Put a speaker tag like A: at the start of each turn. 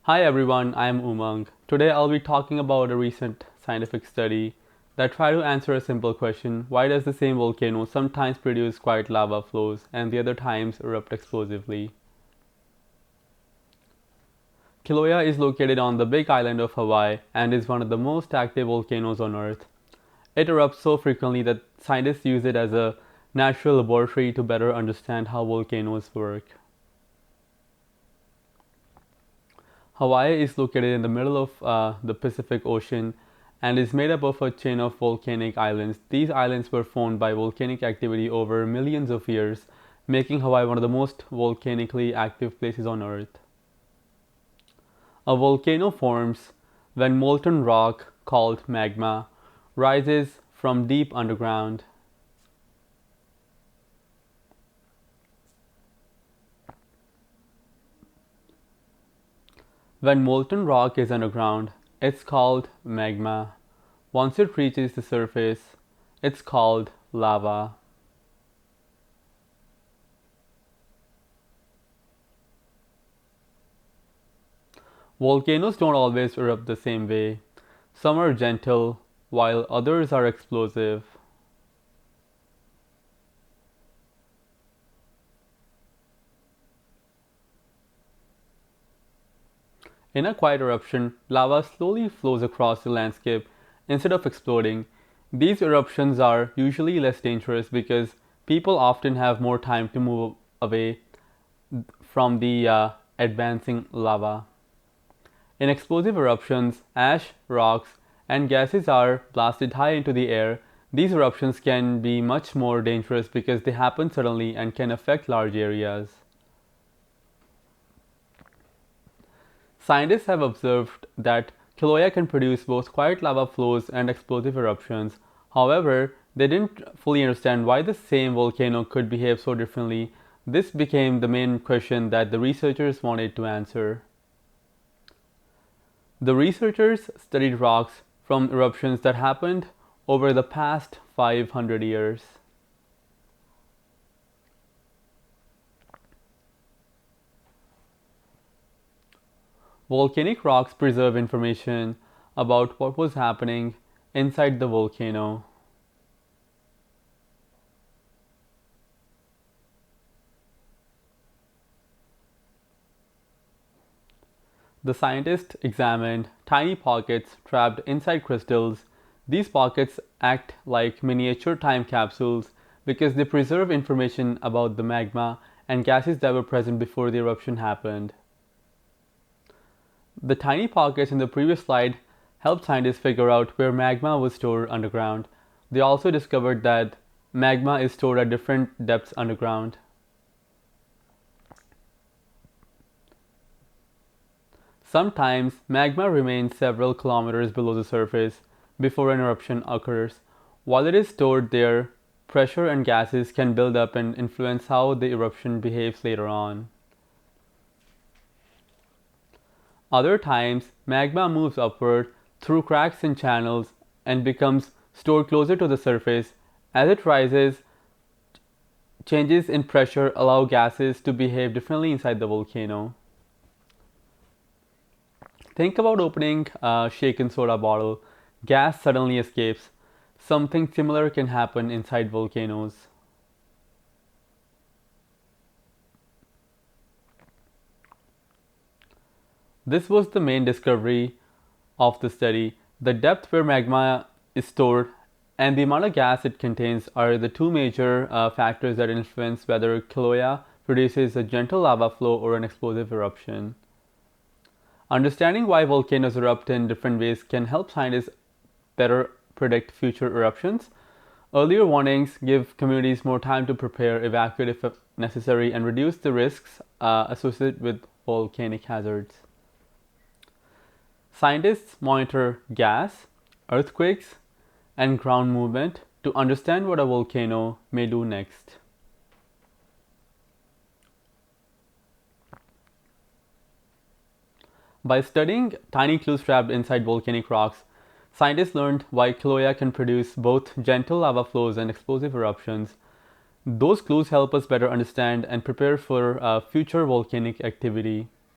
A: Hi everyone, I am Umang. Today I'll be talking about a recent scientific study that tried to answer a simple question: why does the same volcano sometimes produce quiet lava flows and the other times erupt explosively? Kilauea is located on the big island of Hawaii and is one of the most active volcanoes on Earth. It erupts so frequently that scientists use it as a natural laboratory to better understand how volcanoes work. Hawaii is located in the middle of the Pacific Ocean and is made up of a chain of volcanic islands. These islands were formed by volcanic activity over millions of years, making Hawaii one of the most volcanically active places on Earth. A volcano forms when molten rock, called magma, rises from deep underground. When molten rock is underground, it's called magma. Once it reaches the surface, it's called lava. Volcanoes don't always erupt the same way. Some are gentle, while others are explosive. In a quiet eruption, lava slowly flows across the landscape instead of exploding. These eruptions are usually less dangerous because people often have more time to move away from the advancing lava. In explosive eruptions, ash, rocks, and gases are blasted high into the air. These eruptions can be much more dangerous because they happen suddenly and can affect large areas. Scientists have observed that Kilauea can produce both quiet lava flows and explosive eruptions. However, they didn't fully understand why the same volcano could behave so differently. This became the main question that the researchers wanted to answer. The researchers studied rocks from eruptions that happened over the past 500 years. Volcanic rocks preserve information about what was happening inside the volcano. The scientists examined tiny pockets trapped inside crystals. These pockets act like miniature time capsules because they preserve information about the magma and gases that were present before the eruption happened. The tiny pockets in the previous slide helped scientists figure out where magma was stored underground. They also discovered that magma is stored at different depths underground. Sometimes magma remains several kilometers below the surface before an eruption occurs. While it is stored there, pressure and gases can build up and influence how the eruption behaves later on. Other times, magma moves upward through cracks in channels and becomes stored closer to the surface. As it rises, changes in pressure allow gases to behave differently inside the volcano. Think about opening a shaken soda bottle. Gas suddenly escapes. Something similar can happen inside volcanoes. This was the main discovery of the study. The depth where magma is stored and the amount of gas it contains are the two major factors that influence whether Kilauea produces a gentle lava flow or an explosive eruption. Understanding why volcanoes erupt in different ways can help scientists better predict future eruptions. Earlier warnings give communities more time to prepare, evacuate if necessary, and reduce the risks associated with volcanic hazards. Scientists monitor gas, earthquakes, and ground movement to understand what a volcano may do next. By studying tiny clues trapped inside volcanic rocks, scientists learned why Kilauea can produce both gentle lava flows and explosive eruptions. Those clues help us better understand and prepare for future volcanic activity.